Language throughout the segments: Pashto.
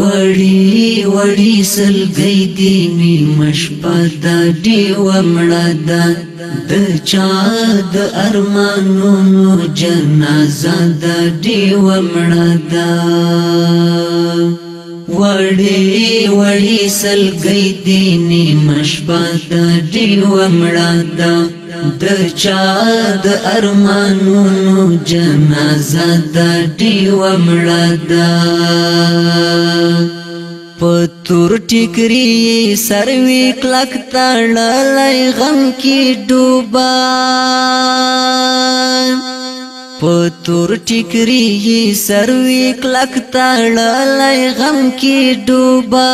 وړي وړي سلګۍ دي نیمه شپه ده ډیوه مړه ده د چا د ارمانونو جنازه ده ډیوه مړه ده وړي وړي سلګۍ دي نیمه شپه ده ډیوه مړه ده د چا د ارمانونو جنازه ده ډیوه مړه ده په تور ټیکري سروي کلک تړلی غم کې ډوبا په تور ټیکري سروي کلک تړلی غم کې ډوبا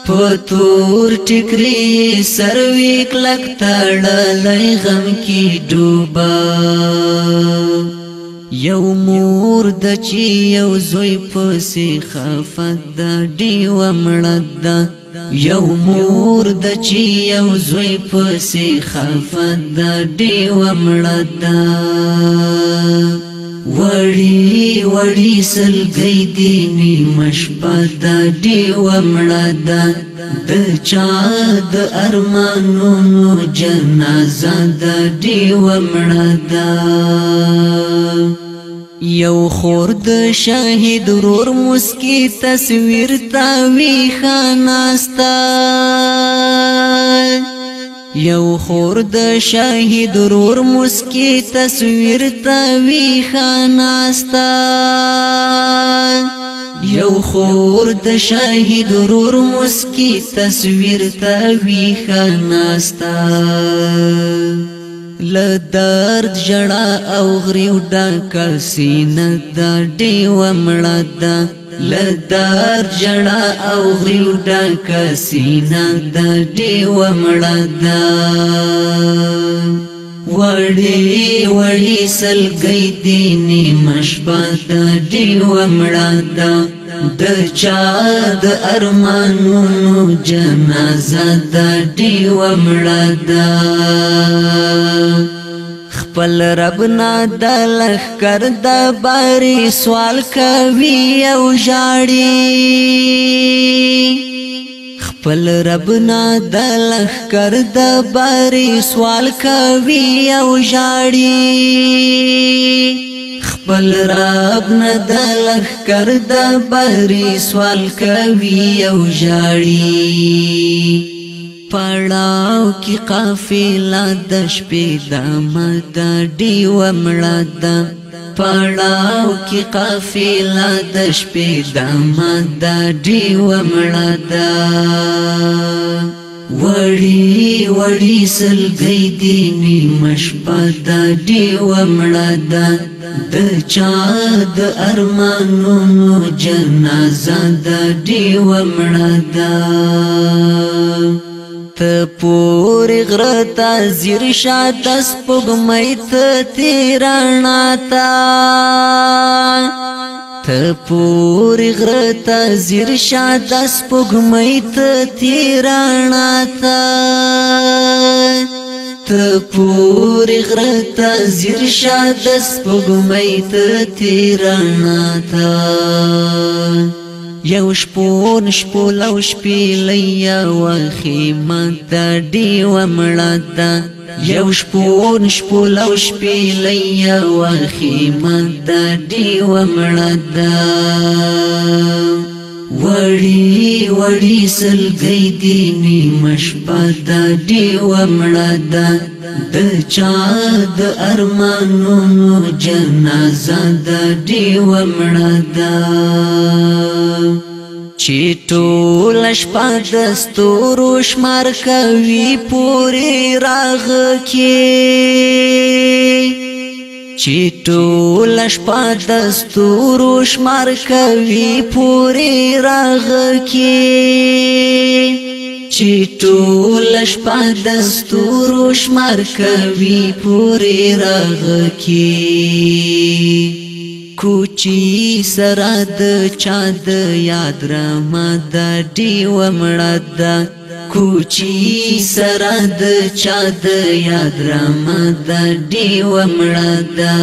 په تور ټیکري سروي کلک تړلی غم کې ډوبا یو مور د چې یو زوی پسې خفت ده ډیوه مړه ده یو مور د چې یو زوی پسې خفت ده ډیوه مړه ده وړي وړي سلګۍ دي نیمه شپه ده ډیوه مړه ده د چا د ارمانونو جنازه ده ډیوه مړه ده یو خور د شاهد ورور مسکی تصویر تا ویښه ناسته یو خور د شاهد ورور مسکی تصویر تا ویښه ناسته یو خور د شاهد ورور مسکی تصویر تا ویښه ناسته لدرد جڑا او غریو ډکه سینه ده ډیوه مړه ده لدرد جڑا او غریو ډکه سینه ده ډیوه مړه ده وړي وړي سلګۍ دي نیمه شپه ده ډیوه مړه ده د چا د ارمانونو جنازه ده ډیوه مړه ده خپل رب نه د لښکر د باري سوال کوي او ژاړي خپل رب نه د لښکر د باري سوال کوي او ژاړي خپل رب نه د لښکر د باري سوال کوي او ژاړي پړاو کی قافله د شپې دمه ده ډیوه مړه ده پړاو کی قافله د شپې دمه ده ډیوه مړه ده وړي وړي سلګۍ دي نیمه شپه ده ډیوه مړه ده د چا د ارمانونو جنازه ده ډیوه مړه ده ته پورې غره ته ځیر شه د سپوږمۍ ته تېرڼا ته ته پورې غره ته ځیر شه د سپوږمۍ ته تېرڼا ته ته پورې غره ته ځیر شه د سپوږمۍ ته تېرڼا ته یو شپون شپول او شپیلی یو خیمه ده ډیوه مړه ده یو شپون شپول او شپیلی یو خیمه ده ډیوه مړه ده وړي وړي سلګۍ دي نیمه شپه ده ډیوه مړه ده د چا د ارمانونو جنازه ده ډیوه مړه ده چې ټوله شپه د ستورو شمار کوي پورې راغکې چې ټوله شپه د ستورو شمار کوي پورې راغکې چې ټوله شپه د ستورو شمار کوي پورې راغکې کوچی سره د چا د یاد رما ده ډیوه مړه ده کوچی سره د چا د یاد رما ده ډیوه مړه ده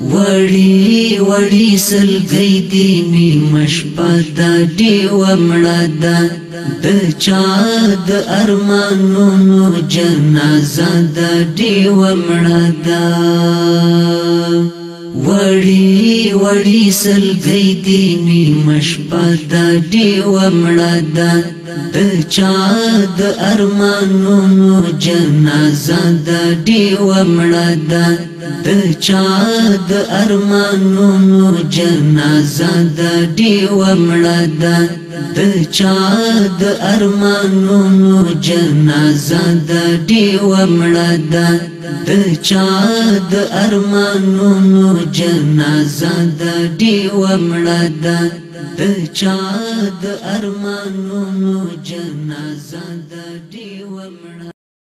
وړي وړي سلګي دي نیمه شپه دا ډیوه مړه ده د چا د ارمانونو جنازه دا ډیوه مړه ده وړي وړي سلګي دي نیمه شپه دا ډیوه مړه ده د چا د ارمانونو جنازه دا ډیوه مړه ده د چا د ارمانونو جنازه دا ډیوه مړه ده د چا د ارمانونو جنازه دا ډیوه مړه ده د چا د ارمانونو جنازه دا ډیوه مړه ده د چا د ارمانونو جنازه دا ډیوه مړه